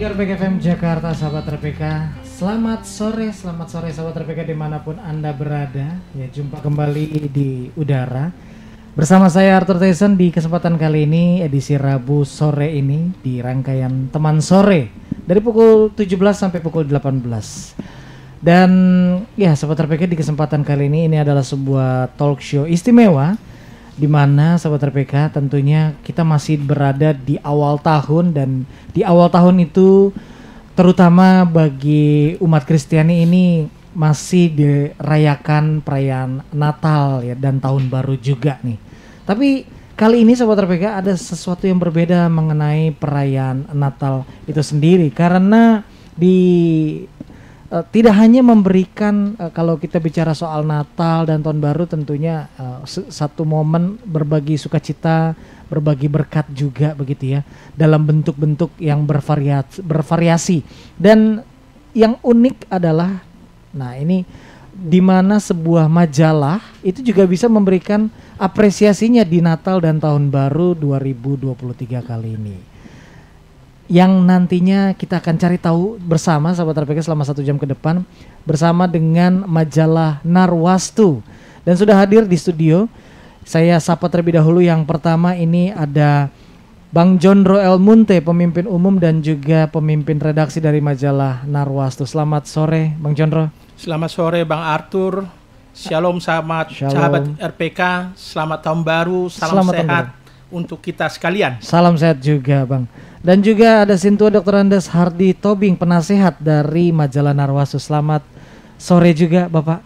103,3 RPK FM Jakarta, sahabat RPK. Selamat sore sahabat RPK dimanapun Anda berada. Ya, jumpa kembali di udara bersama saya Arthur Tyson di kesempatan kali ini, edisi Rabu sore ini di rangkaian Teman Sore dari pukul 17 sampai pukul 18. Dan ya, sahabat RPK, di kesempatan kali ini adalah sebuah talk show istimewa di mana sahabat RPK tentunya kita masih berada di awal tahun, dan di awal tahun itu terutama bagi umat Kristiani ini masih dirayakan perayaan Natal ya, dan Tahun Baru juga nih. Tapi kali ini sahabat RPK ada sesuatu yang berbeda mengenai perayaan Natal itu sendiri, karena tidak hanya memberikan kalau kita bicara soal Natal dan Tahun Baru tentunya satu momen berbagi sukacita, berbagi berkat juga begitu ya, dalam bentuk-bentuk yang bervariasi. Dan yang unik adalah, nah ini di mana sebuah majalah itu juga bisa memberikan apresiasinya di Natal dan Tahun Baru 2023 kali ini, yang nantinya kita akan cari tahu bersama sahabat RPK selama 1 jam ke depan bersama dengan majalah Narwastu. Dan sudah hadir di studio, saya sapa terlebih dahulu. Yang pertama ini ada Bang Jondro El Munte, pemimpin umum dan juga pemimpin redaksi dari majalah Narwastu. Selamat sore Bang Jondro. Selamat sore Bang Arthur. Shalom sahabat RPK. Selamat Tahun Baru, salam sehat untuk kita sekalian. Salam sehat juga Bang. Dan juga ada Sintua Dr. Andes Hardi Tobing, penasehat dari majalah Narwastu. Selamat sore juga Bapak.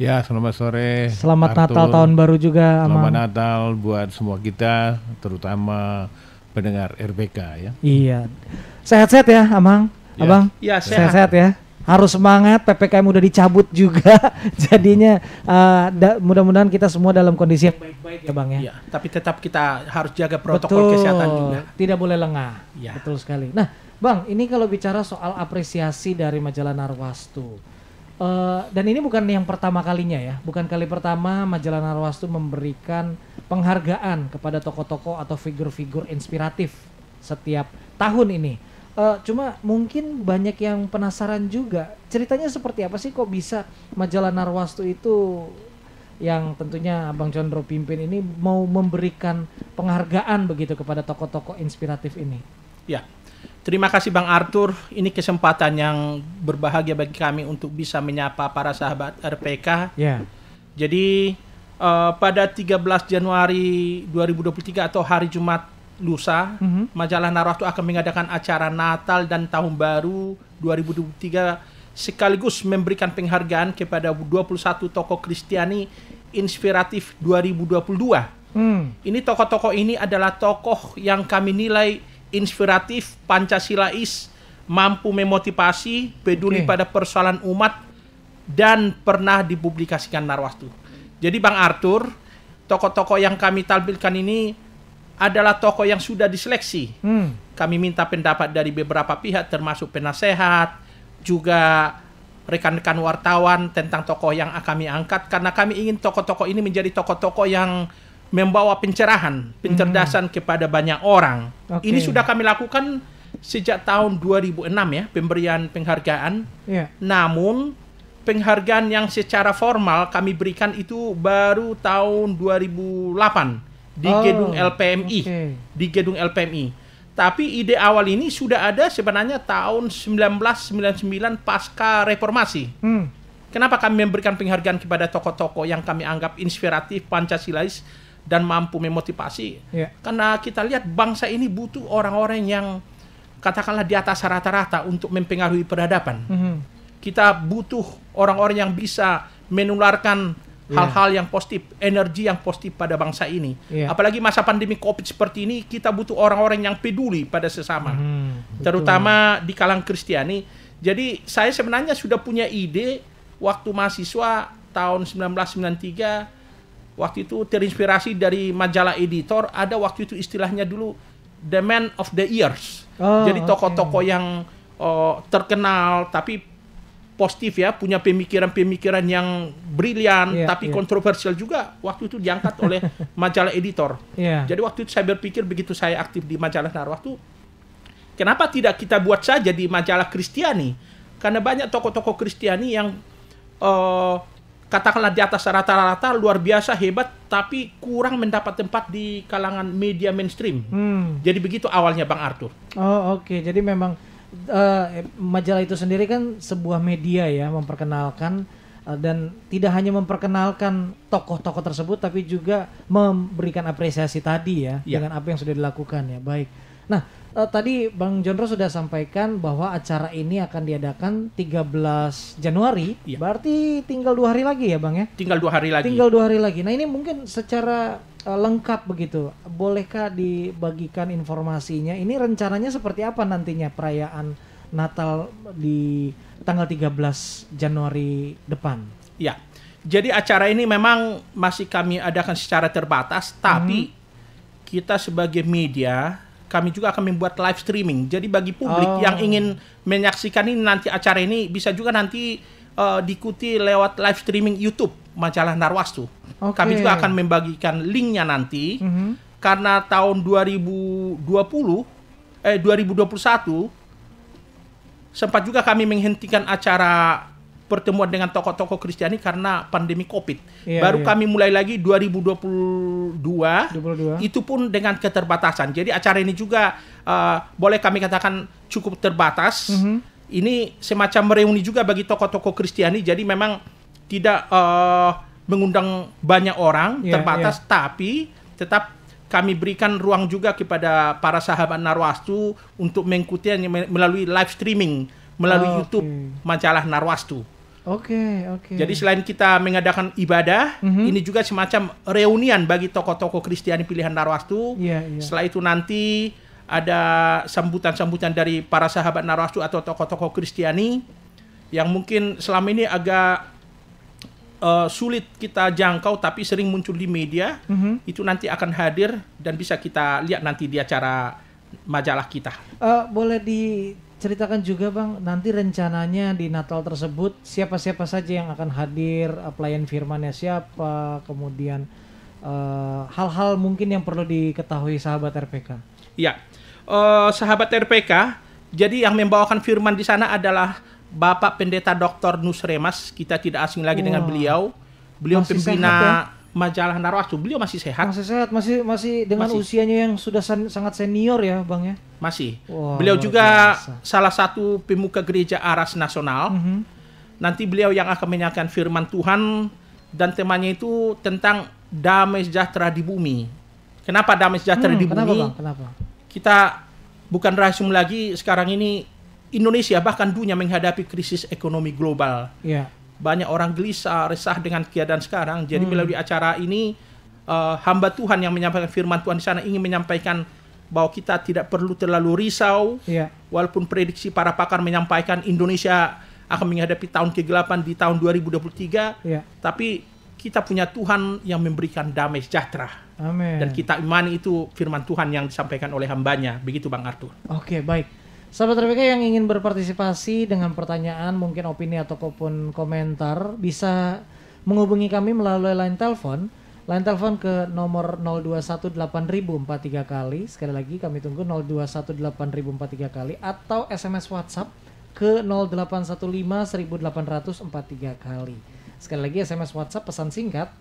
Ya, selamat sore. Selamat Arthur. Natal, Tahun Baru juga Amang. Selamat Natal buat semua kita, terutama pendengar RPK ya. Iya. Sehat-sehat ya Amang, Ya. Abang. Ya, Sehat-sehat ya. Harus semangat, PPKM udah dicabut juga. Jadinya mudah-mudahan kita semua dalam kondisi yang baik-baik ya Bang ya. Ya, tapi tetap kita harus jaga protokol kesehatan juga. Tidak boleh lengah. Ya. Betul sekali. Nah Bang, ini kalau bicara soal apresiasi dari majalah Narwastu, dan ini bukan yang pertama kalinya ya, bukan kali pertama majalah Narwastu memberikan penghargaan kepada tokoh-tokoh atau figur-figur inspiratif setiap tahun ini. Cuma mungkin banyak yang penasaran juga, ceritanya seperti apa sih kok bisa majalah Narwastu itu yang tentunya Bang Condro pimpin ini mau memberikan penghargaan begitu kepada tokoh-tokoh inspiratif ini? Ya, terima kasih Bang Arthur. Ini kesempatan yang berbahagia bagi kami untuk bisa menyapa para sahabat RPK. Ya. Jadi pada 13 Januari 2023 atau hari Jumat lusa, majalah Narwastu akan mengadakan acara Natal dan Tahun Baru 2023 sekaligus memberikan penghargaan kepada 21 tokoh Kristiani inspiratif 2022. Ini tokoh-tokoh ini adalah tokoh yang kami nilai inspiratif, Pancasilais, mampu memotivasi, peduli pada persoalan umat, dan pernah dipublikasikan Narwastu. Jadi Bang Arthur, tokoh-tokoh yang kami tampilkan ini adalah tokoh yang sudah diseleksi. Kami minta pendapat dari beberapa pihak termasuk penasehat, juga rekan-rekan wartawan tentang tokoh yang kami angkat, karena kami ingin tokoh-tokoh ini menjadi tokoh-tokoh yang membawa pencerahan, pencerdasan kepada banyak orang. Ini sudah kami lakukan sejak tahun 2006 ya, pemberian penghargaan. Namun penghargaan yang secara formal kami berikan itu baru tahun 2008 di gedung LPMI, di gedung LPMI. Tapi ide awal ini sudah ada sebenarnya tahun 1999 pasca reformasi. Kenapa kami memberikan penghargaan kepada tokoh-tokoh yang kami anggap inspiratif, Pancasilais, dan mampu memotivasi? Karena kita lihat bangsa ini butuh orang-orang yang katakanlah di atas rata-rata untuk mempengaruhi peradaban. Kita butuh orang-orang yang bisa menularkan hal-hal yang positif, energi yang positif pada bangsa ini. Apalagi masa pandemi COVID seperti ini, kita butuh orang-orang yang peduli pada sesama, terutama di kalangan Kristiani. Jadi saya sebenarnya sudah punya ide waktu mahasiswa tahun 1993, waktu itu terinspirasi dari majalah Editor. Ada waktu itu istilahnya dulu The Man of the Years. Jadi tokoh-tokoh yang terkenal tapi positif ya, punya pemikiran-pemikiran yang brilian, tapi kontroversial juga, waktu itu diangkat oleh majalah Editor. Jadi waktu itu saya berpikir, begitu saya aktif di majalah Narwastu, kenapa tidak kita buat saja di majalah Kristiani? Karena banyak tokoh-tokoh Kristiani yang katakanlah di atas rata-rata luar biasa hebat, tapi kurang mendapat tempat di kalangan media mainstream. Jadi begitu awalnya Bang Arthur. Oh oke. Jadi memang majalah itu sendiri kan sebuah media ya, memperkenalkan dan tidak hanya memperkenalkan tokoh-tokoh tersebut, tapi juga memberikan apresiasi tadi ya, dengan apa yang sudah dilakukan ya. Baik. Nah, tadi Bang Jondro sudah sampaikan bahwa acara ini akan diadakan 13 Januari. Berarti tinggal 2 hari lagi ya Bang ya? Tinggal 2 hari lagi. Tinggal 2 hari lagi. Nah ini mungkin secara lengkap begitu. Bolehkah dibagikan informasinya? Ini rencananya seperti apa nantinya perayaan Natal di tanggal 13 Januari depan? Ya, jadi acara ini memang masih kami adakan secara terbatas, tapi kita sebagai media, kami juga akan membuat live streaming. Jadi bagi publik yang ingin menyaksikan ini nanti acara ini bisa juga nanti diikuti lewat live streaming YouTube majalah Narwastu. Kami juga akan membagikan linknya nanti. Karena tahun 2021 sempat juga kami menghentikan acara pertemuan dengan tokoh-tokoh Kristiani karena pandemi COVID. Baru kami mulai lagi 2022, itu pun dengan keterbatasan. Jadi acara ini juga boleh kami katakan cukup terbatas. Ini semacam reuni juga bagi tokoh-tokoh Kristiani. Jadi memang tidak mengundang banyak orang, terbatas, tapi tetap kami berikan ruang juga kepada para sahabat Narwastu untuk mengikutinya melalui live streaming melalui YouTube majalah Narwastu. Oke. Jadi selain kita mengadakan ibadah, ini juga semacam reunian bagi tokoh-tokoh Kristiani pilihan Narwastu. Setelah itu nanti ada sambutan-sambutan dari para sahabat Narwastu atau tokoh-tokoh Kristiani yang mungkin selama ini agak sulit kita jangkau tapi sering muncul di media. Itu nanti akan hadir dan bisa kita lihat nanti di acara majalah kita. Boleh diceritakan juga Bang, nanti rencananya di Natal tersebut siapa-siapa saja yang akan hadir, pelayan firmannya siapa, kemudian hal-hal mungkin yang perlu diketahui sahabat RPK. Ya, sahabat RPK, jadi yang membawakan firman di sana adalah Bapak Pendeta Dr. Nusremas. Kita tidak asing lagi dengan beliau. Beliau masih pembina majalah Narwastu. Beliau masih sehat. Masih dengan usianya yang sudah sangat senior ya Bang ya. Masih. Wow, beliau juga salah satu pemuka gereja Aras Nasional. Nanti beliau yang akan menyampaikan firman Tuhan dan temanya itu tentang damai sejahtera di bumi. Kenapa damai sejahtera di bumi? Kenapa? Kita bukan rahasia lagi sekarang ini Indonesia bahkan dunia menghadapi krisis ekonomi global. Banyak orang gelisah, resah dengan keadaan sekarang. Jadi melalui acara ini hamba Tuhan yang menyampaikan firman Tuhan di sana ingin menyampaikan bahwa kita tidak perlu terlalu risau. Walaupun prediksi para pakar menyampaikan Indonesia akan menghadapi tahun ke-8 di tahun 2023, tapi kita punya Tuhan yang memberikan damai sejahtera. Amin. Dan kita imani itu firman Tuhan yang disampaikan oleh hambanya. Begitu Bang Arthur. Oke, baik. Sahabat RPK yang ingin berpartisipasi dengan pertanyaan, mungkin opini ataupun komentar, bisa menghubungi kami melalui line telepon. Line telepon ke nomor 0218.043 kali. Sekali lagi kami tunggu 0218.043 kali. Atau SMS WhatsApp ke 0815.1843 kali. Sekali lagi SMS WhatsApp pesan singkat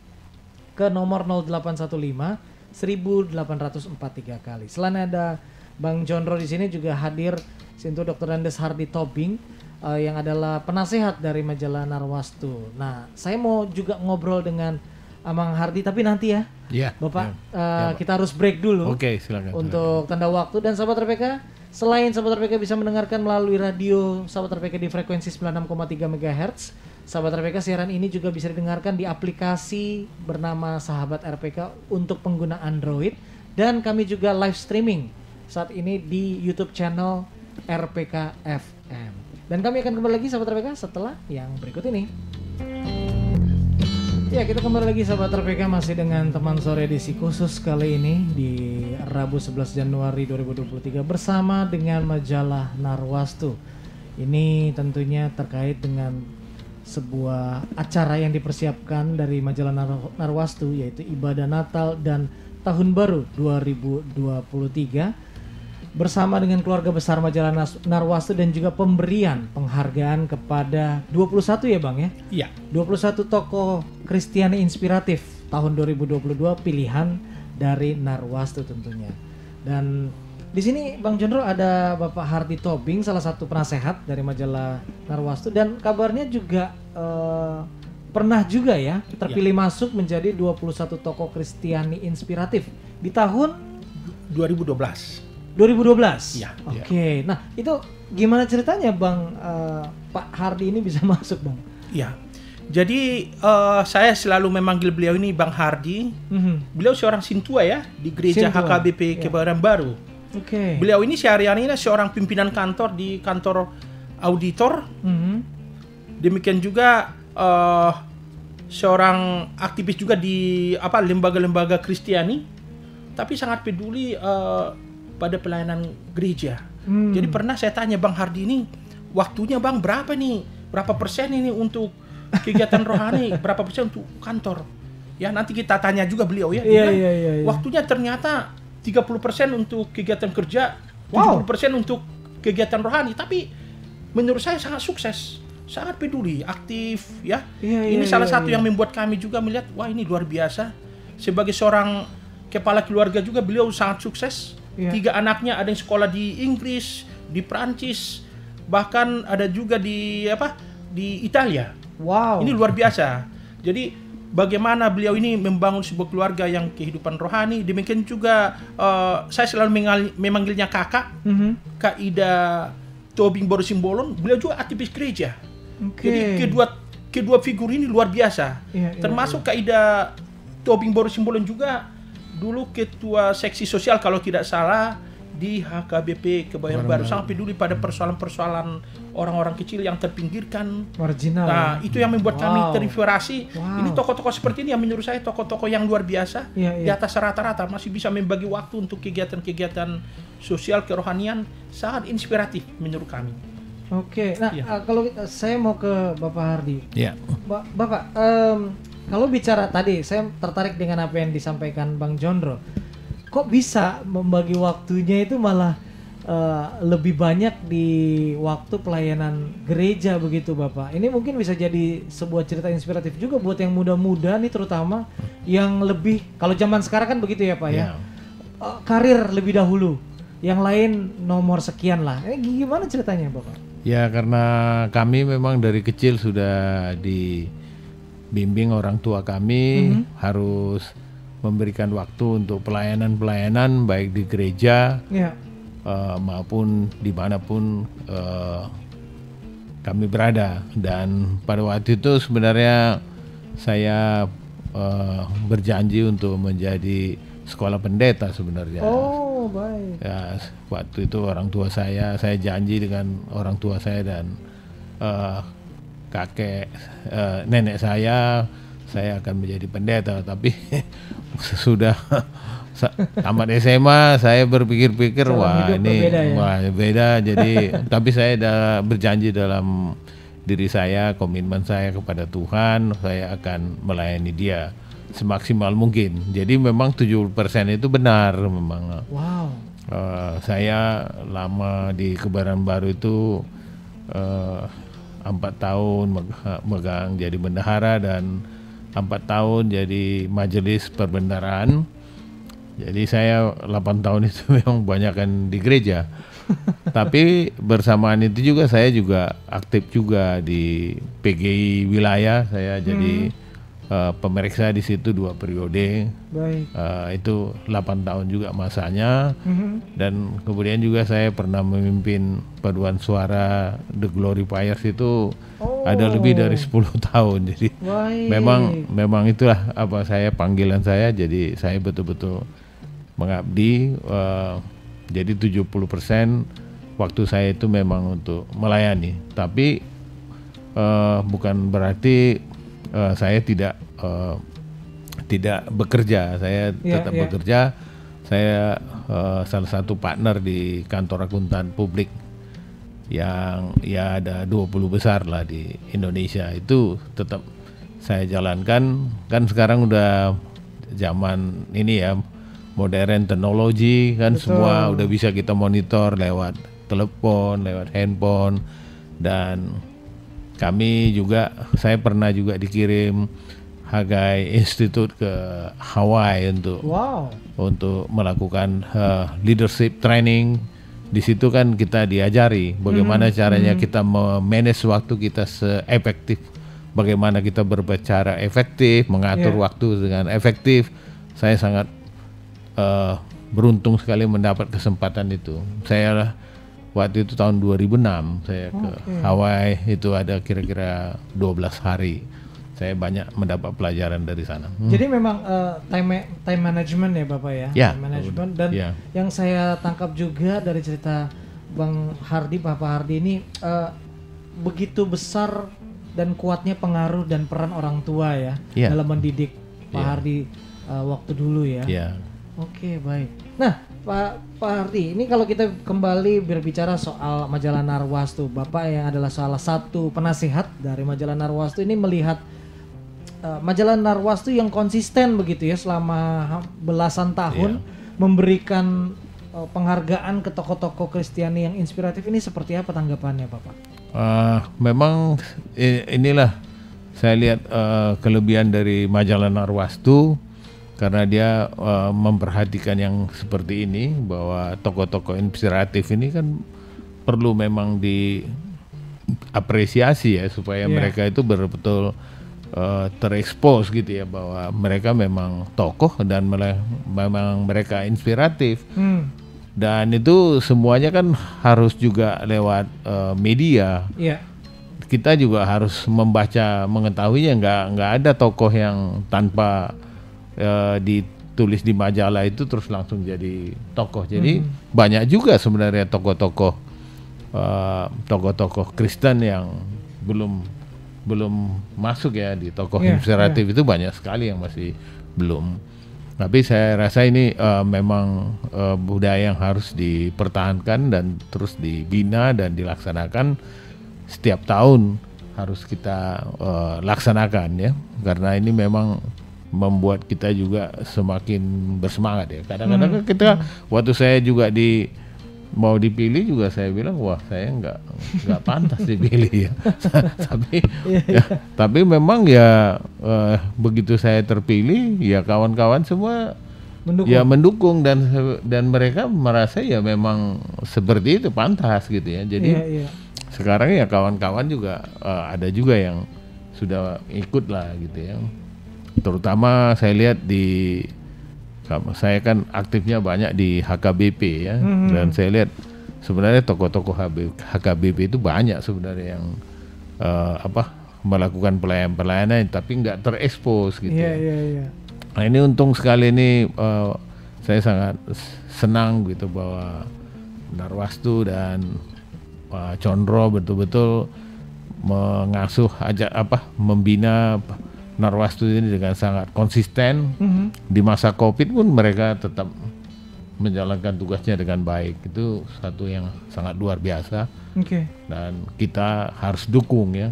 ke nomor 0815.1843 kali. Selain ada Bang Jondro di sini juga hadir Sintu Dr. Andes Hardy Tobing yang adalah penasehat dari majalah Narwastu. Nah, saya mau juga ngobrol dengan Amang Hardy tapi nanti ya. Bapak, kita harus break dulu. Oke, silakan. Untuk tanda waktu dan sahabat RPK, selain sahabat RPK bisa mendengarkan melalui radio sahabat RPK di frekuensi 96,3 MHz, sahabat RPK siaran ini juga bisa didengarkan di aplikasi bernama Sahabat RPK untuk pengguna Android dan kami juga live streaming saat ini di YouTube channel RPK FM. Dan kami akan kembali lagi sahabat RPK setelah yang berikut ini. Ya, kita kembali lagi sahabat RPK masih dengan teman sore edisi khusus kali ini di Rabu 11 Januari 2023 bersama dengan majalah Narwastu. Ini tentunya terkait dengan sebuah acara yang dipersiapkan dari majalah Narwastu, yaitu ibadah Natal dan Tahun Baru 2023. bersama dengan keluarga besar majalah Narwastu dan juga pemberian penghargaan kepada 21 ya Bang ya? Iya. 21 tokoh Kristiani inspiratif tahun 2022 pilihan dari Narwastu tentunya. Dan di sini Bang Jondro ada Bapak Hardy Tobing, salah satu penasehat dari majalah Narwastu, dan kabarnya juga pernah juga ya terpilih masuk menjadi 21 tokoh Kristiani inspiratif di tahun 2012. 2012. Iya. Oke. Nah, itu gimana ceritanya Bang Pak Hardy ini bisa masuk, Bang? Iya. Jadi saya selalu memanggil beliau ini Bang Hardy. Beliau seorang sintua ya di gereja Sintua. HKBP Kebayoran Baru. Oke. Beliau ini sehari-hari ini seorang pimpinan kantor di kantor auditor. Demikian juga seorang aktivis juga di lembaga-lembaga Kristiani, tapi sangat peduli pada pelayanan gereja. Jadi pernah saya tanya Bang Hardy ini, waktunya Bang berapa nih? Berapa persen ini untuk kegiatan rohani? Berapa persen untuk kantor? Ya nanti kita tanya juga beliau ya. Iya. Waktunya ternyata 30% untuk kegiatan kerja, Wow. 70% untuk kegiatan rohani. Tapi menurut saya sangat sukses, sangat peduli, aktif ya. Ini salah satu yang membuat kami juga melihat, wah ini luar biasa. Sebagai seorang kepala keluarga juga beliau sangat sukses. 3 anaknya ada yang sekolah di Inggris, di Prancis, bahkan ada juga di Italia. Wow. Ini luar biasa. Jadi bagaimana beliau ini membangun sebuah keluarga yang kehidupan rohani. Demikian juga saya selalu memanggilnya kakak, Kak Ida Tobing Boru Simbolon. Beliau juga aktivis gereja. Jadi kedua figur ini luar biasa. Termasuk Kak Ida Tobing Boru Simbolon juga dulu ketua seksi sosial kalau tidak salah di HKBP Kebayoran Baru. Sangat peduli pada persoalan-persoalan orang-orang kecil yang terpinggirkan, marginal. Nah, itu yang membuat kami terinspirasi. Wow. Ini tokoh-tokoh seperti ini yang menurut saya tokoh-tokoh yang luar biasa. Di atas rata-rata masih bisa membagi waktu untuk kegiatan-kegiatan sosial kerohanian, sangat inspiratif menurut kami. Oke. Nah, kalau saya mau ke Bapak Hardy. Iya. Bapak, kalau bicara tadi, saya tertarik dengan apa yang disampaikan Bang Jondro. Kok bisa membagi waktunya itu malah lebih banyak di waktu pelayanan gereja begitu Bapak? Ini mungkin bisa jadi sebuah cerita inspiratif juga buat yang muda-muda nih, terutama yang lebih, kalau zaman sekarang kan begitu ya Pak ya, karir lebih dahulu, yang lain nomor sekian lah. Gimana ceritanya Bapak? Ya karena kami memang dari kecil sudah dibimbing orang tua kami harus memberikan waktu untuk pelayanan-pelayanan baik di gereja maupun dimanapun kami berada. Dan pada waktu itu sebenarnya saya berjanji untuk menjadi sekolah pendeta sebenarnya. Oh baik. Ya, waktu itu orang tua saya janji dengan orang tua saya dan nenek saya akan menjadi pendeta. Tapi sudah tamat SMA saya berpikir-pikir beda. Jadi tapi saya sudah berjanji dalam diri saya, komitmen saya kepada Tuhan, saya akan melayani Dia semaksimal mungkin. Jadi memang 70% itu benar memang. Wow. Saya lama di Kebayoran Baru itu 4 tahun megang jadi bendahara dan 4 tahun jadi majelis perbendaharaan. Jadi saya 8 tahun itu memang banyakkan di gereja. Tapi bersamaan itu juga saya juga aktif juga di PGI wilayah. Saya jadi pemeriksa di situ 2 periode. Baik. Itu 8 tahun juga masanya. Dan kemudian juga saya pernah memimpin paduan suara The Glorifiers itu ada lebih dari 10 tahun. Jadi memang itulah apa panggilan saya. Jadi saya betul-betul mengabdi. Jadi 70% waktu saya itu memang untuk melayani. Tapi bukan berarti saya tidak bekerja. Saya tetap bekerja. Saya salah satu partner di kantor akuntan publik yang ya ada 20 besar lah di Indonesia. Itu tetap saya jalankan. Kan sekarang udah zaman ini ya, modern teknologi kan, Betul. semua udah bisa kita monitor lewat telepon, lewat handphone. Dan kami juga, saya pernah juga dikirim Hagai Institute ke Hawaii untuk melakukan leadership training. Di situ kan kita diajari bagaimana caranya kita memanage waktu kita seefektif, bagaimana kita berbicara efektif, mengatur waktu dengan efektif. Saya sangat beruntung sekali mendapat kesempatan itu. Saya waktu itu tahun 2006 saya ke Hawaii, itu ada kira-kira 12 hari. Saya banyak mendapat pelajaran dari sana. Jadi memang time management ya Bapak ya? Ya. Time management. Dan Ya. yang saya tangkap juga dari cerita Bang Hardy, Bapak Hardy ini begitu besar dan kuatnya pengaruh dan peran orang tua ya, Ya. dalam mendidik Pak Hardy waktu dulu ya. Ya. Oke, baik. Nah, Pak Hardy, ini kalau kita kembali berbicara soal majalah Narwastu, Bapak yang adalah salah satu penasihat dari majalah Narwastu ini melihat majalah Narwastu yang konsisten begitu ya selama belasan tahun memberikan penghargaan ke tokoh-tokoh Kristiani yang inspiratif, ini seperti apa tanggapannya Bapak? Memang inilah saya lihat kelebihan dari majalah Narwastu, karena dia memperhatikan yang seperti ini, bahwa tokoh-tokoh inspiratif ini kan perlu memang diapresiasi ya, supaya mereka itu betul-betul terekspos gitu ya, bahwa mereka memang tokoh dan memang mereka inspiratif. Dan itu semuanya kan harus juga lewat media. Kita juga harus membaca, mengetahuinya. Nggak ada tokoh yang tanpa ditulis di majalah itu terus langsung jadi tokoh. Jadi banyak juga sebenarnya tokoh-tokoh Kristen yang belum masuk ya di tokoh inspiratif. Itu banyak sekali yang masih belum. Tapi saya rasa ini memang budaya yang harus dipertahankan dan terus dibina dan dilaksanakan setiap tahun, harus kita laksanakan ya, karena ini memang membuat kita juga semakin bersemangat ya. Kadang-kadang kita waktu saya juga mau dipilih juga saya bilang, wah saya nggak pantas dipilih ya. Tapi memang ya begitu saya terpilih ya kawan-kawan semua mendukung dan mereka merasa ya memang seperti itu pantas gitu ya. Jadi sekarang ya kawan-kawan juga ada juga yang sudah ikut lah gitu ya. Terutama saya lihat saya kan aktifnya banyak di HKBP ya, dan saya lihat sebenarnya tokoh-tokoh HKBP itu banyak sebenarnya yang melakukan pelayanan tapi nggak terekspos gitu. Nah ini untung sekali ini saya sangat senang gitu bahwa Narwastu dan Pak Condro betul-betul mengasuh membina Narwastu ini dengan sangat konsisten. Di masa Covid pun mereka tetap menjalankan tugasnya dengan baik. Itu satu yang sangat luar biasa. Dan kita harus dukung ya.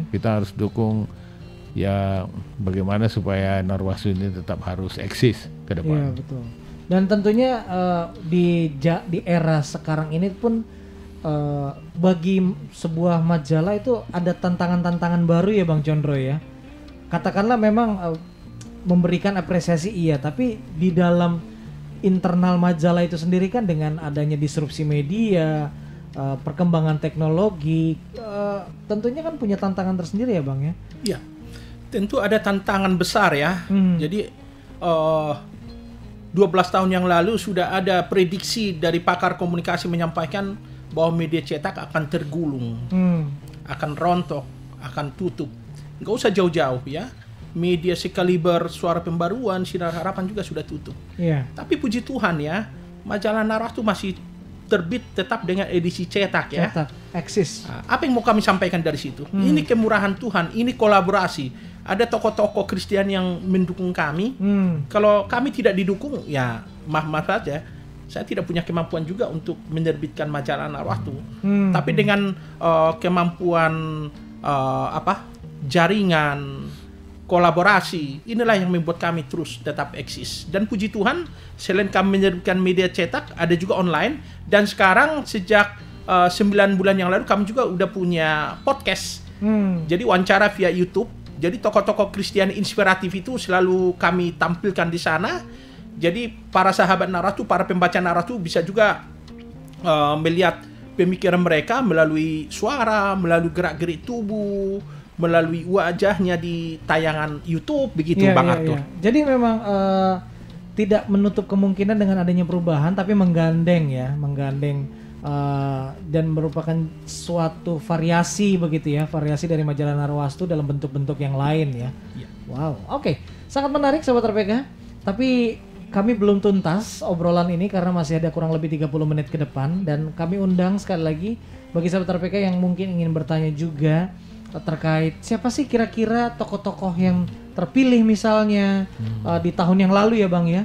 Kita harus dukung ya, bagaimana supaya Narwastu ini tetap harus eksis ke depan. Iya, betul. Dan tentunya di era sekarang ini pun bagi sebuah majalah itu ada tantangan-tantangan baru ya Bang Condro ya. Katakanlah memang memberikan apresiasi tapi di dalam internal majalah itu sendiri kan dengan adanya disrupsi media, perkembangan teknologi, tentunya kan punya tantangan tersendiri ya Bang ya? Iya, tentu ada tantangan besar ya. Jadi 12 tahun yang lalu sudah ada prediksi dari pakar komunikasi menyampaikan bahwa media cetak akan tergulung, akan rontok, akan tutup. Nggak usah jauh-jauh ya, media sekaliber Suara Pembaruan, Sinar Harapan juga sudah tutup. Tapi puji Tuhan ya, majalah Narwastu masih terbit tetap dengan edisi cetak ya. Eksis. Apa yang mau kami sampaikan dari situ? Ini kemurahan Tuhan, ini kolaborasi. Ada tokoh-tokoh Kristen yang mendukung kami. Kalau kami tidak didukung, ya maaf saja, saya tidak punya kemampuan juga untuk menerbitkan majalah Narwastu. Tapi dengan kemampuan jaringan, kolaborasi. Inilah yang membuat kami terus tetap eksis. Dan puji Tuhan, selain kami menerbitkan media cetak, ada juga online. Dan sekarang sejak 9 bulan yang lalu kami juga udah punya podcast. Jadi wawancara via YouTube. Jadi tokoh-tokoh Kristiani inspiratif itu selalu kami tampilkan di sana. Jadi para sahabat Naratu, para pembaca Naratu bisa juga melihat pemikiran mereka melalui suara, melalui gerak-gerik tubuh, melalui wajahnya di tayangan YouTube, begitu Bang Arthur. Jadi memang tidak menutup kemungkinan dengan adanya perubahan, tapi menggandeng dan merupakan suatu variasi begitu ya, variasi dari majalah Narwastu dalam bentuk-bentuk yang lain ya. Wow, oke. Sangat menarik Sobat RPK. Tapi kami belum tuntas obrolan ini karena masih ada kurang lebih 30 menit ke depan, dan kami undang sekali lagi bagi Sobat RPK yang mungkin ingin bertanya juga terkait siapa sih kira-kira tokoh-tokoh yang terpilih misalnya di tahun yang lalu ya Bang ya.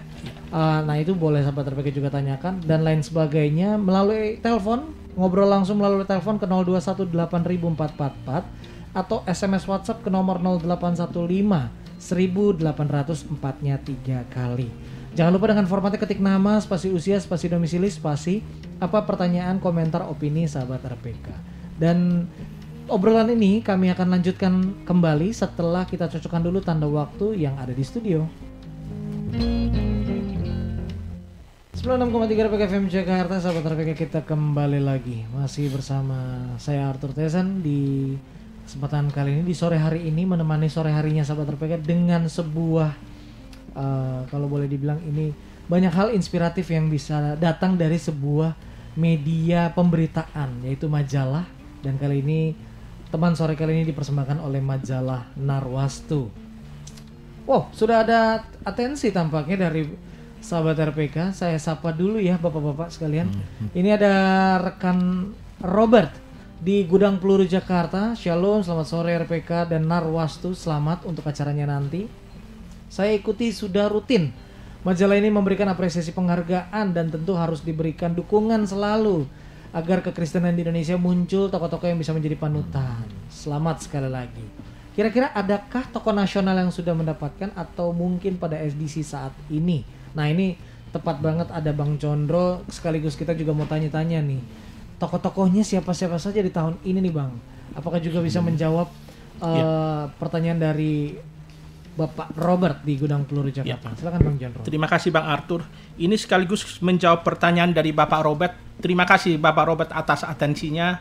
Nah itu boleh Sobat RPK juga tanyakan dan lain sebagainya melalui telepon, ngobrol langsung melalui telepon ke 0218.444 atau SMS WhatsApp ke nomor 0815-1804-nya 3 kali. Jangan lupa dengan formatnya ketik nama, spasi usia, spasi domisili, spasi apa pertanyaan, komentar, opini sahabat RPK. Dan obrolan ini kami akan lanjutkan kembali setelah kita cocokkan dulu tanda waktu yang ada di studio. 96,3 RPK FM Jakarta, sahabat RPK, kita kembali lagi. Masih bersama saya Arthur Tesan di kesempatan kali ini, di sore hari ini, menemani sore harinya sahabat RPK dengan sebuah kalau boleh dibilang ini banyak hal inspiratif yang bisa datang dari sebuah media pemberitaan, yaitu majalah. Dan kali ini teman sore kali ini dipersembahkan oleh majalah Narwastu. Wow, sudah ada atensi tampaknya dari sahabat RPK. Saya sapa dulu ya bapak-bapak sekalian. Ini ada rekan Robert di Gudang Peluru Jakarta. Shalom, selamat sore RPK dan Narwastu. Selamat untuk acaranya nanti. Saya ikuti sudah rutin. Majalah ini memberikan apresiasi penghargaan dan tentu harus diberikan dukungan selalu agar kekristenan di Indonesia muncul tokoh-tokoh yang bisa menjadi panutan. Selamat sekali lagi. Kira-kira adakah tokoh nasional yang sudah mendapatkan atau mungkin pada SDC saat ini? Nah ini tepat banget, ada Bang Condro, sekaligus kita juga mau tanya-tanya nih. Tokoh-tokohnya siapa-siapa saja di tahun ini nih Bang? Apakah juga bisa menjawab pertanyaan dari Bapak Robert di Gudang Peluru Jakarta? Silakan Bang Condro. Terima kasih Bang Arthur. Ini sekaligus menjawab pertanyaan dari Bapak Robert. Terima kasih Bapak Robert atas atensinya.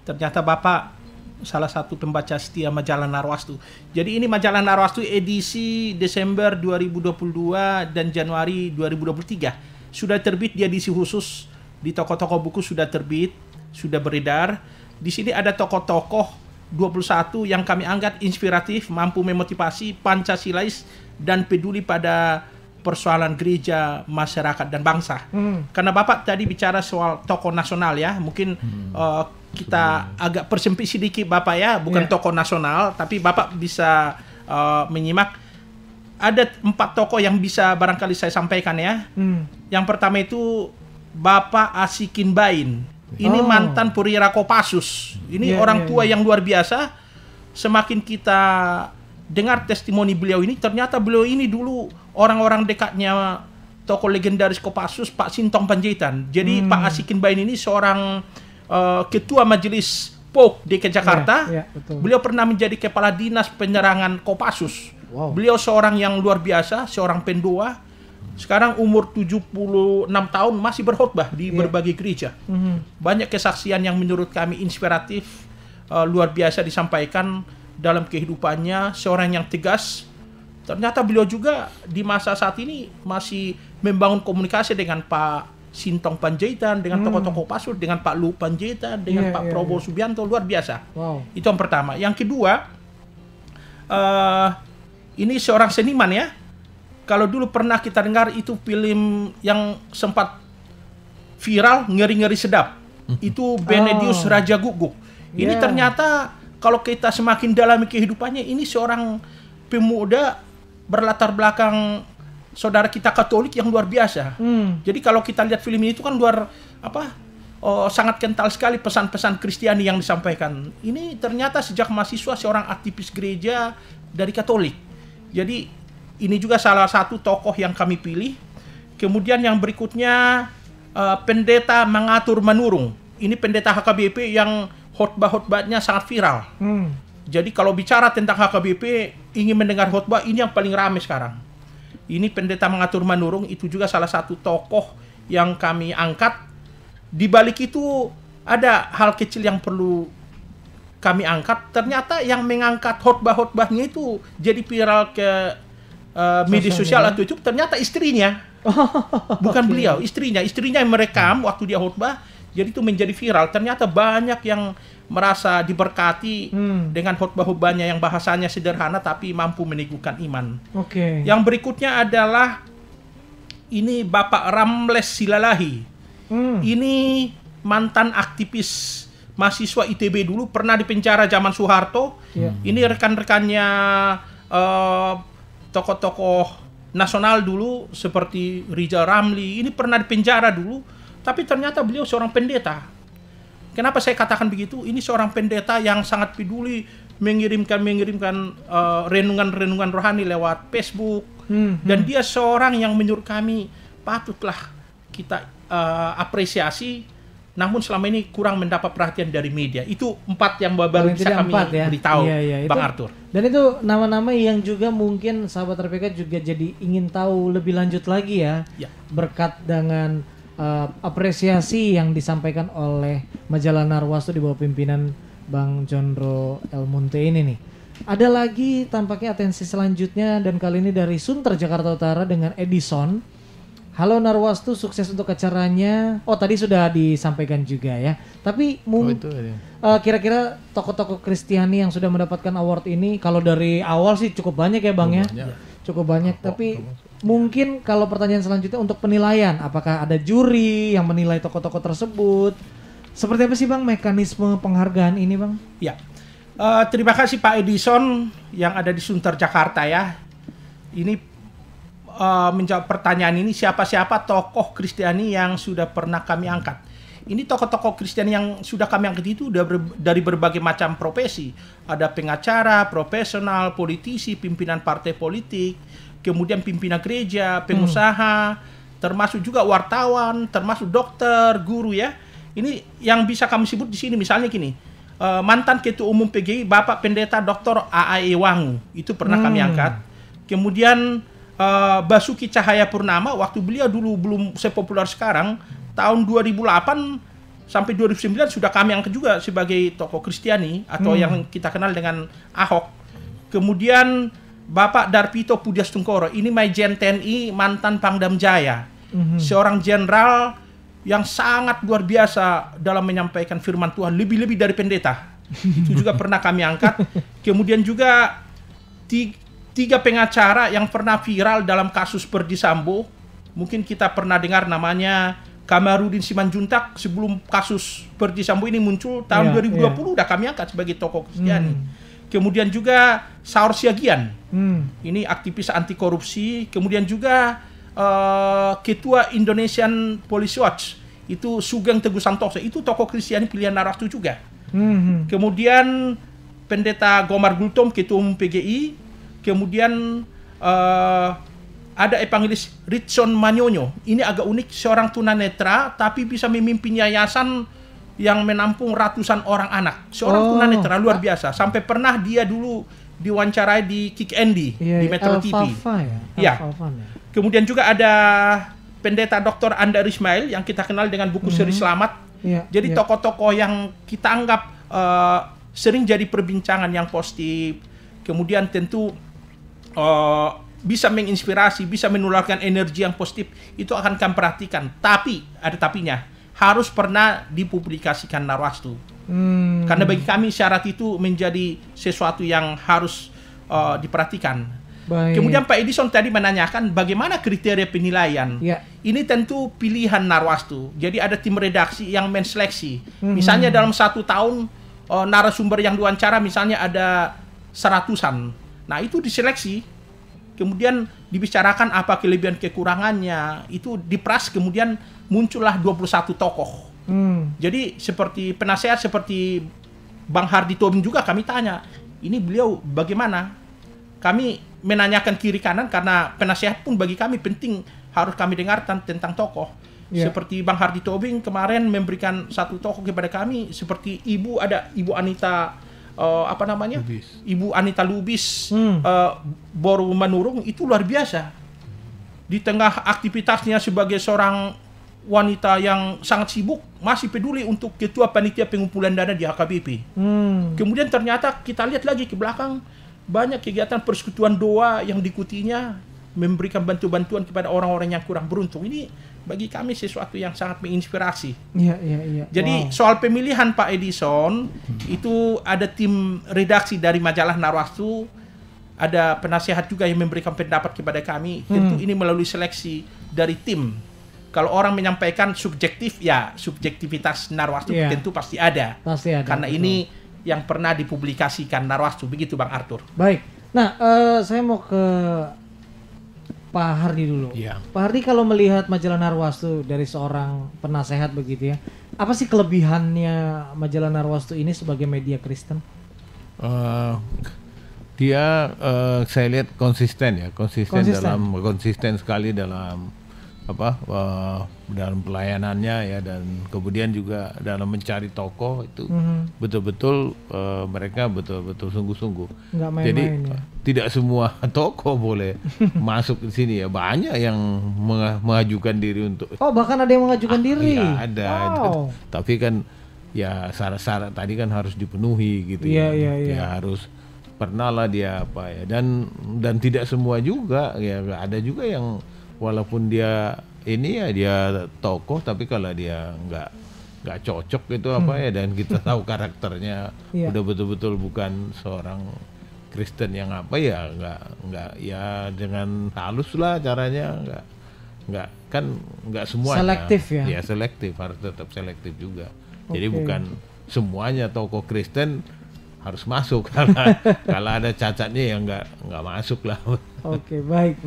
Ternyata Bapak salah satu pembaca setia majalah Narwastu. Jadi ini majalah Narwastu edisi Desember 2022 dan Januari 2023. Sudah terbit di edisi khusus, di toko-toko buku sudah terbit, sudah beredar. Di sini ada tokoh-tokoh 21 yang kami anggap inspiratif, mampu memotivasi, Pancasilais, dan peduli pada persoalan gereja, masyarakat, dan bangsa. Karena Bapak tadi bicara soal tokoh nasional ya, mungkin kita agak persempit sedikit Bapak ya, bukan tokoh nasional, tapi Bapak bisa menyimak. Ada 4 tokoh yang bisa barangkali saya sampaikan ya. Yang pertama itu Bapak Asikin Bain. Ini mantan perwira Kopassus. Ini orang tua yang luar biasa. Semakin kita dengar testimoni beliau ini, ternyata beliau ini dulu orang-orang dekatnya tokoh legendaris Kopassus, Pak Sintong Panjaitan. Jadi Pak Asikin Bain ini seorang ketua majelis POK DKI Jakarta. Beliau pernah menjadi kepala dinas penerangan Kopassus. Beliau seorang yang luar biasa, seorang pendoa. Sekarang umur 76 tahun masih berkhotbah di berbagai gereja. Banyak kesaksian yang menurut kami inspiratif, luar biasa disampaikan dalam kehidupannya. Seorang yang tegas. Ternyata beliau juga di masa saat ini masih membangun komunikasi dengan Pak Sintong Panjaitan, dengan tokoh-tokoh Kopassus, dengan Pak Lu Panjaitan, dengan Pak Prabowo Subianto, luar biasa. Itu yang pertama. Yang kedua, ini seorang seniman ya. Kalau dulu pernah kita dengar itu film yang sempat viral, Ngeri-Ngeri Sedap. Itu Benedius Raja Guguk. Ini ternyata kalau kita semakin dalami kehidupannya, ini seorang pemuda berlatar belakang saudara kita Katolik yang luar biasa. Jadi kalau kita lihat film ini itu kan sangat kental sekali pesan-pesan Kristiani yang disampaikan. Ini ternyata sejak mahasiswa seorang aktivis gereja dari Katolik. Jadi ini juga salah satu tokoh yang kami pilih. Kemudian yang berikutnya pendeta mengatur menurung. Ini pendeta HKBP yang khotbah-khotbahnya sangat viral. Jadi kalau bicara tentang HKBP, ingin mendengar khotbah, ini yang paling ramai sekarang. Ini pendeta mengatur menurung, itu juga salah satu tokoh yang kami angkat. Di balik itu ada hal kecil yang perlu kami angkat. Ternyata yang mengangkat khotbah-khotbahnya itu jadi viral ke media sosial atau YouTube, ternyata istrinya. Bukan beliau, istrinya yang merekam waktu dia khotbah, jadi itu menjadi viral. Ternyata banyak yang merasa diberkati dengan khotbah-khotbahnya yang bahasanya sederhana tapi mampu meneguhkan iman. Yang berikutnya adalah ini Bapak Ramles Silalahi. Ini mantan aktivis mahasiswa ITB dulu, pernah dipenjara zaman Soeharto. Ini rekan-rekannya tokoh-tokoh nasional dulu seperti Rizal Ramli, ini pernah dipenjara dulu, tapi ternyata beliau seorang pendeta. Kenapa saya katakan begitu? Ini seorang pendeta yang sangat peduli mengirimkan renungan-renungan rohani lewat Facebook, dan dia seorang yang menurut kami patutlah kita apresiasi. Namun selama ini kurang mendapat perhatian dari media. Itu 4 yang baru bisa kami beritahu, Bang Arthur. Dan itu nama-nama yang juga mungkin sahabat RPK juga jadi ingin tahu lebih lanjut lagi ya. Berkat dengan apresiasi yang disampaikan oleh majalah Narwastu di bawah pimpinan Bang Condro El Munte ini nih. Ada lagi tampaknya atensi selanjutnya, dan kali ini dari Sunter Jakarta Utara dengan Edison. Halo Narwastu, sukses untuk acaranya. Oh, tadi sudah disampaikan juga ya. Tapi kira-kira tokoh-tokoh Kristiani yang sudah mendapatkan award ini, kalau dari awal sih cukup banyak ya Bang ya. Cukup banyak. Tapi mungkin kalau pertanyaan selanjutnya untuk penilaian, apakah ada juri yang menilai tokoh-tokoh tersebut? Seperti apa sih Bang mekanisme penghargaan ini Bang? Ya, terima kasih Pak Edison yang ada di Sunter Jakarta ya. Ini menjawab pertanyaan ini, siapa-siapa tokoh Kristiani yang sudah pernah kami angkat. Ini tokoh-tokoh Kristiani yang sudah kami angkat itu dari berbagai macam profesi. Ada pengacara, profesional, politisi, pimpinan partai politik, kemudian pimpinan gereja, pengusaha, termasuk juga wartawan, termasuk dokter, guru ya. Ini yang bisa kami sebut di sini, misalnya gini, mantan Ketua Umum PGI Bapak Pendeta Dr. A.A.E. Wangu, itu pernah kami angkat. Kemudian Basuki Cahayapurnama, waktu beliau dulu belum sepopuler sekarang, tahun 2008 sampai 2009 sudah kami angkat juga sebagai tokoh Kristiani atau yang kita kenal dengan Ahok. Kemudian Bapak Darpito Pudiastungkoro, ini Majen TNI mantan Pangdam Jaya, seorang jenderal yang sangat luar biasa dalam menyampaikan firman Tuhan, lebih-lebih dari pendeta. Itu juga pernah kami angkat. Kemudian juga 3 pengacara yang pernah viral dalam kasus Verdi Sambo. Mungkin kita pernah dengar namanya Kamarudin Simanjuntak. Sebelum kasus Verdi Sambo ini muncul tahun 2020 udah kami angkat sebagai tokoh Kristiani. Kemudian juga Saur Siagian, ini aktivis anti korupsi. Kemudian juga Ketua Indonesian Police Watch, itu Sugeng Teguh Santoso, itu tokoh Kristiani pilihan Narwastu juga. Kemudian Pendeta Gomar Gultom, Ketua Umum PGI. Kemudian ada evangelis Ritson Manyonyo. Ini agak unik, seorang tunanetra tapi bisa memimpin yayasan yang menampung ratusan orang anak. Seorang tunanetra luar biasa. Sampai pernah dia dulu diwawancarai di Kick Andy di Metro TV. Kemudian juga ada Pendeta Dr. Andar Ismail yang kita kenal dengan buku Seri Selamat. Jadi tokoh-tokoh yang kita anggap sering jadi perbincangan yang positif. Kemudian tentu bisa menginspirasi, bisa menularkan energi yang positif, itu akan kami perhatikan. Tapi, ada tapinya, harus pernah dipublikasikan Narwastu. Karena bagi kami syarat itu menjadi sesuatu yang harus diperhatikan. Kemudian Pak Edison tadi menanyakan bagaimana kriteria penilaian. Ini tentu pilihan Narwastu. Jadi ada tim redaksi yang menseleksi. Misalnya dalam 1 tahun narasumber yang diwawancara misalnya ada 100-an. Nah itu diseleksi, kemudian dibicarakan apa kelebihan kekurangannya, itu diperas, kemudian muncullah 21 tokoh. Jadi seperti penasehat seperti Bang Hardi Tobing juga kami tanya, ini beliau bagaimana? Kami menanyakan kiri kanan, karena penasehat pun bagi kami penting, harus kami dengarkan tentang tokoh. Seperti Bang Hardi Tobing kemarin memberikan satu tokoh kepada kami, seperti Ibu Anita Ibu Anita Lubis baru menurung, itu luar biasa. Di tengah aktivitasnya sebagai seorang wanita yang sangat sibuk, masih peduli untuk ketua panitia pengumpulan dana di HKBP. Kemudian ternyata kita lihat lagi ke belakang, banyak kegiatan persekutuan doa yang diikutinya, memberikan bantuan kepada orang-orang yang kurang beruntung. Ini bagi kami sesuatu yang sangat menginspirasi. Iya. Jadi soal pemilihan Pak Edison, itu ada tim redaksi dari majalah Narwastu, ada penasehat juga yang memberikan pendapat kepada kami. Tentu ini melalui seleksi dari tim. Kalau orang menyampaikan subjektif, ya subjektivitas Narwastu tentu pasti ada. Karena ini yang pernah dipublikasikan Narwastu. Begitu Bang Arthur. Baik. Nah, saya mau ke Pak Hardi dulu. Pak Hardi, kalau melihat majalah Narwastu dari seorang penasehat begitu ya, apa sih kelebihannya majalah Narwastu ini sebagai media Kristen? Dia saya lihat konsisten sekali dalam dalam pelayanannya ya, dan kemudian juga dalam mencari tokoh itu betul-betul mereka betul-betul sungguh-sungguh. Jadi tidak semua tokoh boleh masuk di sini ya, banyak yang mengajukan diri untuk. Oh, bahkan ada yang mengajukan diri. Ya, ada. Wow. Tapi kan ya syarat-syarat tadi kan harus dipenuhi gitu ya. Ya harus pernah lah dia apa ya, dan tidak semua juga ya, ada juga yang walaupun dia ini ya dia tokoh, tapi kalau dia nggak cocok gitu dan kita tahu karakternya udah betul-betul bukan seorang Kristen yang nggak ya, dengan halus lah caranya, nggak semuanya selektif ya selektif, harus tetap selektif juga. Jadi bukan semuanya tokoh Kristen harus masuk, kalau ada cacatnya ya nggak masuk lah. Oke, baik.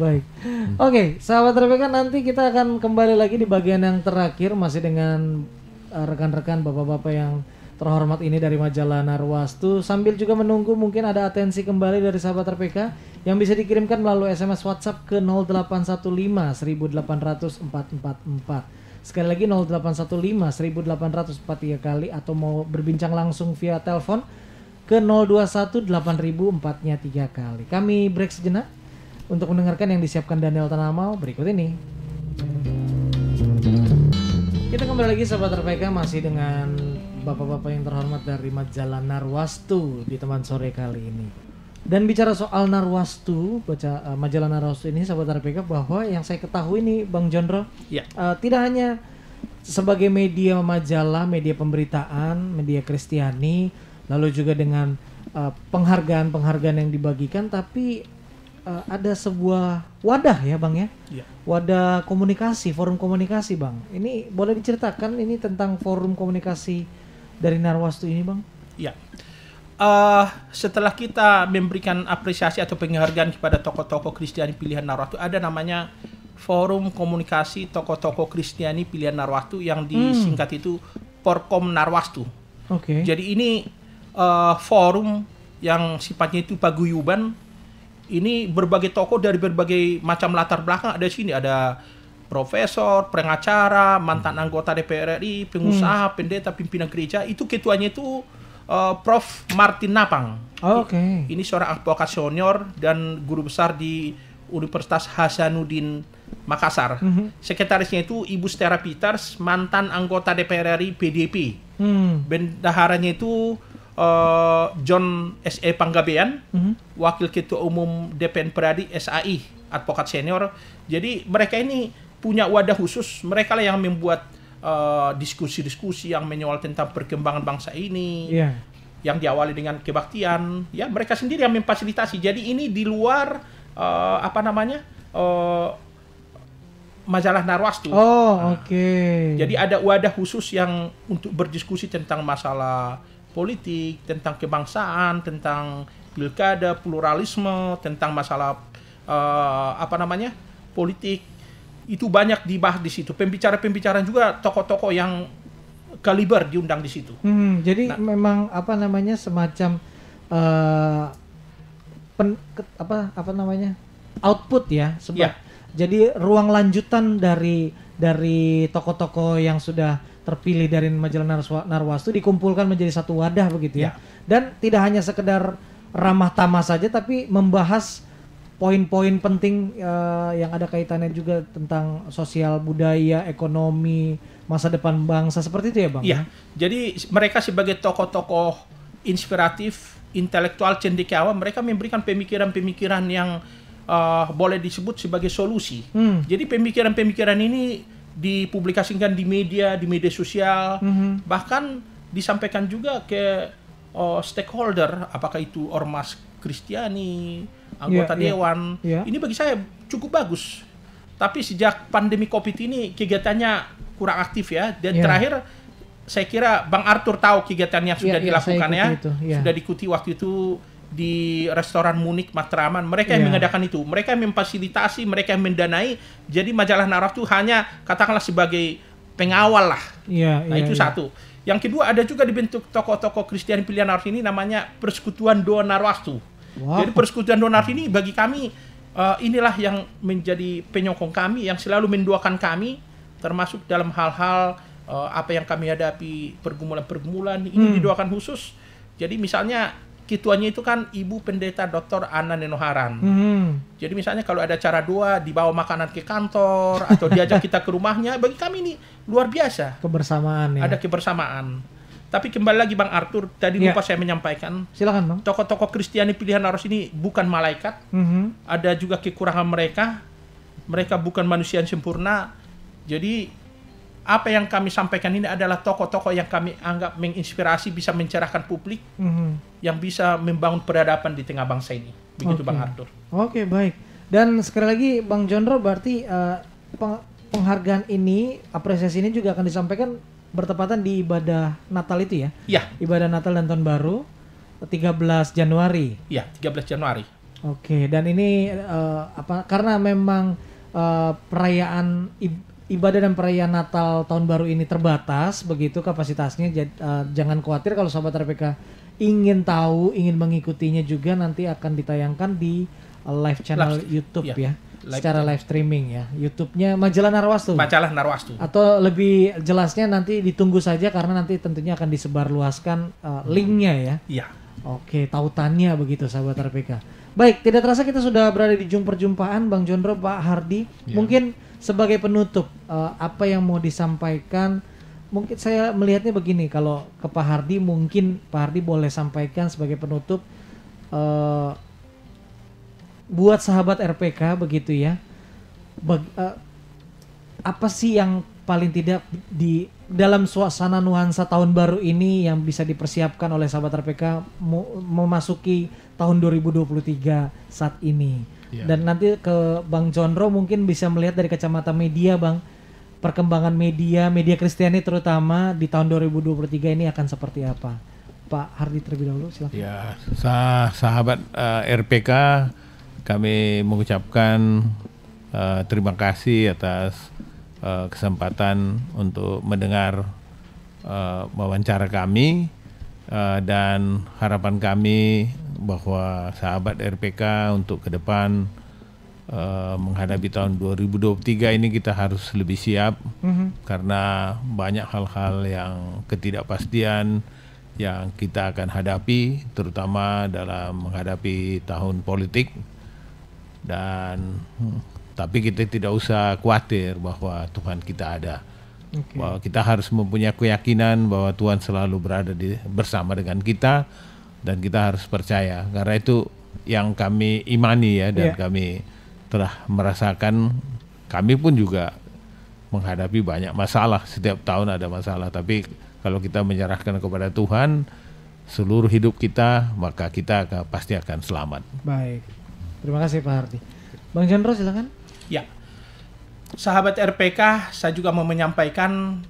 Oke, sahabat RPK, nanti kita akan kembali lagi di bagian yang terakhir, masih dengan rekan-rekan bapak-bapak yang terhormat ini dari majalah Narwastu, sambil juga menunggu mungkin ada atensi kembali dari sahabat RPK yang bisa dikirimkan melalui SMS WhatsApp ke 0815 1800 444. Sekali lagi 0815 1800 43 kali, atau mau berbincang langsung via telepon ke 021 8000 4-nya 3 kali. Kami break sejenak untuk mendengarkan yang disiapkan Daniel Tanamau berikut ini. Kita kembali lagi sahabat RPK, masih dengan bapak-bapak yang terhormat dari majalah Narwastu di teman sore kali ini. Dan bicara soal Narwastu, majalah Narwastu ini sahabat RPK, bahwa yang saya ketahui nih Bang Jondro, tidak hanya sebagai media majalah, media pemberitaan, media Kristiani, lalu juga dengan penghargaan-penghargaan yang dibagikan, tapi ada sebuah wadah ya Bang ya? Wadah komunikasi, forum komunikasi Bang. Ini boleh diceritakan ini tentang forum komunikasi dari Narwastu ini Bang? Iya. Setelah kita memberikan apresiasi atau penghargaan kepada tokoh-tokoh Kristiani pilihan Narwastu, ada namanya forum komunikasi tokoh-tokoh Kristiani pilihan Narwastu yang disingkat itu Porkom Narwastu. Jadi ini forum yang sifatnya itu paguyuban. Ini berbagai tokoh dari berbagai macam latar belakang ada di sini. Ada profesor, pengacara, mantan anggota DPR RI, pengusaha, pendeta, pimpinan gereja. Itu ketuanya itu Prof. Martin Napang. Ini seorang advokat senior dan guru besar di Universitas Hasanuddin Makassar. Sekretarisnya itu Ibu Stera Peters, mantan anggota DPR RI PDP. Bendaharanya itu John S.E. Panggabean, Wakil Ketua Umum DPN Pradi SAI, advokat senior. Jadi mereka ini punya wadah khusus. Mereka lah yang membuat diskusi-diskusi yang menyoal tentang perkembangan bangsa ini, yang diawali dengan kebaktian. Ya, mereka sendiri yang memfasilitasi. Jadi ini di luar majalah Narwastu. Jadi ada wadah khusus yang untuk berdiskusi tentang masalah politik, tentang kebangsaan, tentang pilkada, pluralisme, tentang masalah politik. Itu banyak dibahas di situ. Pembicara-pembicara juga tokoh-tokoh yang kaliber diundang di situ. Jadi memang semacam apa namanya, output ya, Ya. jadi ruang lanjutan dari tokoh-tokoh yang sudah terpilih dari majalah Narwastu dikumpulkan menjadi satu wadah begitu ya. Dan tidak hanya sekedar ramah tamah saja, tapi membahas poin-poin penting yang ada kaitannya juga tentang sosial, budaya, ekonomi, masa depan bangsa, seperti itu ya Bang? Iya, jadi mereka sebagai tokoh-tokoh inspiratif, intelektual, cendekiawan, mereka memberikan pemikiran-pemikiran yang boleh disebut sebagai solusi. Jadi pemikiran-pemikiran ini dipublikasikan di media sosial, bahkan disampaikan juga ke stakeholder, apakah itu ormas Kristiani, anggota dewan. Ini bagi saya cukup bagus. Tapi sejak pandemi COVID ini kegiatannya kurang aktif ya. Dan terakhir saya kira Bang Arthur tahu kegiatan yang sudah dilakukan ya. Sudah diikuti waktu itu di restoran Munich Matraman. Mereka yang mengadakan itu. Mereka yang memfasilitasi, mereka yang mendanai. Jadi majalah Narwastu hanya katakanlah sebagai pengawal lah. Itu satu. Yang kedua, ada juga dibentuk tokoh-tokoh Kristiani pilihan Narwastu ini, namanya Persekutuan Doa Narwastu. Jadi Persekutuan Doa Narwastu ini bagi kami inilah yang menjadi penyokong kami, yang selalu mendoakan kami, termasuk dalam hal-hal apa yang kami hadapi, pergumulan-pergumulan ini didoakan khusus. Jadi misalnya ketuanya itu kan Ibu Pendeta Dr. Anna Nenoharan. Jadi misalnya kalau ada acara doa, dibawa makanan ke kantor atau diajak kita ke rumahnya, bagi kami ini luar biasa. Kebersamaan ya. Ada kebersamaan. Tapi kembali lagi Bang Arthur, tadi lupa saya menyampaikan. Silakan Bang. Tokoh-tokoh Kristiani pilihan Narwastu ini bukan malaikat. Ada juga kekurangan mereka. Mereka bukan manusia yang sempurna. Jadi apa yang kami sampaikan ini adalah tokoh-tokoh yang kami anggap menginspirasi, bisa mencerahkan publik, yang bisa membangun peradaban di tengah bangsa ini. Begitu Bang Arthur. Oke, baik. Dan sekali lagi Bang Jondro, berarti penghargaan ini, apresiasi ini juga akan disampaikan bertepatan di ibadah Natal itu ya? Iya. Ibadah Natal dan Tahun Baru 13 Januari. Iya, 13 Januari. Oke, dan ini karena memang perayaan ibadah dan perayaan Natal Tahun Baru ini terbatas begitu kapasitasnya. Jangan khawatir kalau sahabat RPK ingin tahu, ingin mengikutinya juga, nanti akan ditayangkan di live channel YouTube ya. Secara live streaming ya, YouTube-nya Majalah Narwastu. Majalah Narwastu. Atau lebih jelasnya nanti ditunggu saja, karena nanti tentunya akan disebarluaskan linknya ya. Iya. Oke, tautannya begitu sahabat RPK. Baik, tidak terasa kita sudah berada di ujung perjumpaan, Bang Jondro, Pak Hardi. Mungkin sebagai penutup, apa yang mau disampaikan? Mungkin saya melihatnya begini, kalau ke Pak Hardi, mungkin Pak Hardi boleh sampaikan sebagai penutup buat sahabat RPK begitu ya. Apa sih yang paling tidak di dalam suasana nuansa tahun baru ini yang bisa dipersiapkan oleh sahabat RPK memasuki tahun 2023 saat ini? Dan nanti ke Bang Jondro mungkin bisa melihat dari kacamata media Bang, perkembangan media Kristiani terutama di tahun 2023 ini akan seperti apa? Pak Hardi terlebih dahulu, silakan. Ya, sahabat RPK, kami mengucapkan terima kasih atas kesempatan untuk mendengar wawancara kami, dan harapan kami bahwa sahabat RPK untuk ke depan menghadapi tahun 2023 ini kita harus lebih siap, karena banyak hal-hal yang ketidakpastian yang kita akan hadapi, terutama dalam menghadapi tahun politik. Dan tapi kita tidak usah khawatir bahwa Tuhan kita ada. Bahwa kita harus mempunyai keyakinan bahwa Tuhan selalu berada bersama dengan kita, dan kita harus percaya, karena itu yang kami imani ya, dan kami telah merasakan. Kami pun juga menghadapi banyak masalah, setiap tahun ada masalah, tapi kalau kita menyerahkan kepada Tuhan seluruh hidup kita, maka kita pasti akan selamat. Baik, terima kasih Pak Hardi. Bang Jondro silakan. Ya, sahabat RPK, saya juga mau menyampaikan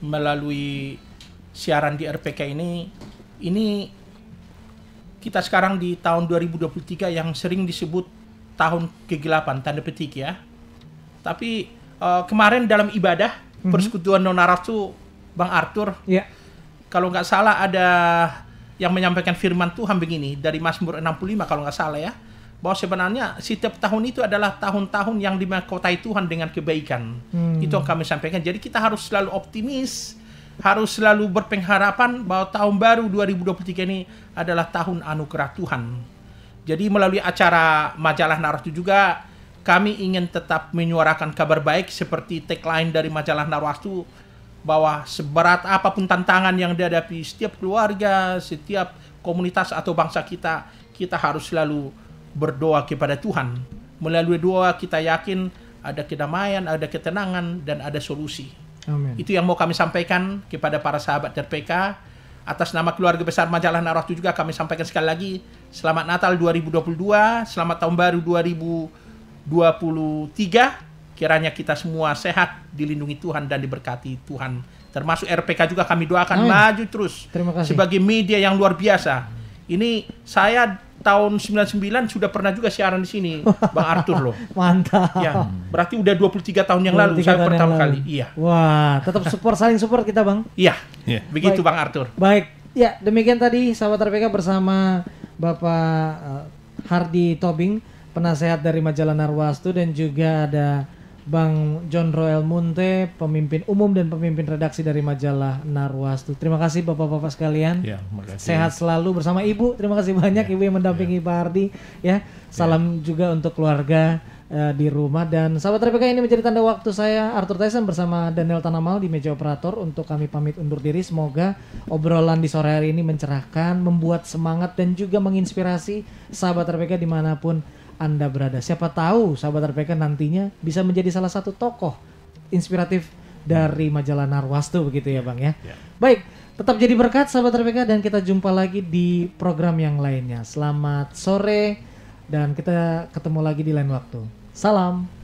melalui siaran di RPK ini kita sekarang di tahun 2023 yang sering disebut tahun kegelapan, tanda petik ya. Tapi kemarin dalam ibadah Persekutuan Doa Narwastu Bang Arthur, kalau nggak salah ada yang menyampaikan firman Tuhan begini dari Mazmur 65 kalau nggak salah ya, bahwa sebenarnya setiap tahun itu adalah tahun-tahun yang dimahkotai Tuhan dengan kebaikan. Itu yang kami sampaikan. Jadi kita harus selalu optimis, harus selalu berpengharapan bahwa tahun baru 2023 ini adalah tahun anugerah Tuhan. Jadi melalui acara majalah Narwastu juga kami ingin tetap menyuarakan kabar baik seperti tagline dari majalah Narwastu, bahwa seberat apapun tantangan yang dihadapi setiap keluarga, setiap komunitas atau bangsa kita, kita harus selalu berdoa kepada Tuhan. Melalui doa kita yakin ada kedamaian, ada ketenangan, dan ada solusi. Amin. Itu yang mau kami sampaikan kepada para sahabat RPK. Atas nama keluarga besar majalah Narwastu juga kami sampaikan sekali lagi, selamat Natal 2022, selamat tahun baru 2023. Kiranya kita semua sehat, dilindungi Tuhan dan diberkati Tuhan. Termasuk RPK juga kami doakan maju terus. Terima kasih. Sebagai media yang luar biasa. Ini saya tahun 99 sudah pernah juga siaran di sini, Bang Arthur loh. Mantap. Ya, berarti udah 23 tahun yang lalu saya pertama kali. Iya. Wah, tetap saling support kita, Bang. Iya. Iya. Begitu Baik. Bang Arthur. Baik. Ya, demikian tadi sahabat RPK bersama Bapak Hardy Tobing, penasehat dari majalah Narwastu, dan juga ada Bang John Roel Munte, pemimpin umum dan pemimpin redaksi dari majalah Narwastu. Terima kasih Bapak-bapak sekalian. Ya, makasih. Sehat selalu bersama Ibu. Terima kasih banyak Ibu yang mendampingi Pak Hardy. Ya, salam juga untuk keluarga di rumah. Dan sahabat RPK, ini menjadi tanda waktu saya Arthur Tyson bersama Daniel Tanamal di meja operator untuk kami pamit undur diri. Semoga obrolan di sore hari ini mencerahkan, membuat semangat, dan juga menginspirasi sahabat RPK dimanapun Anda berada. Siapa tahu sahabat RPK nantinya bisa menjadi salah satu tokoh inspiratif dari majalah Narwastu, begitu ya Bang ya. Baik, tetap jadi berkat sahabat RPK, dan kita jumpa lagi di program yang lainnya. Selamat sore dan kita ketemu lagi di lain waktu. Salam.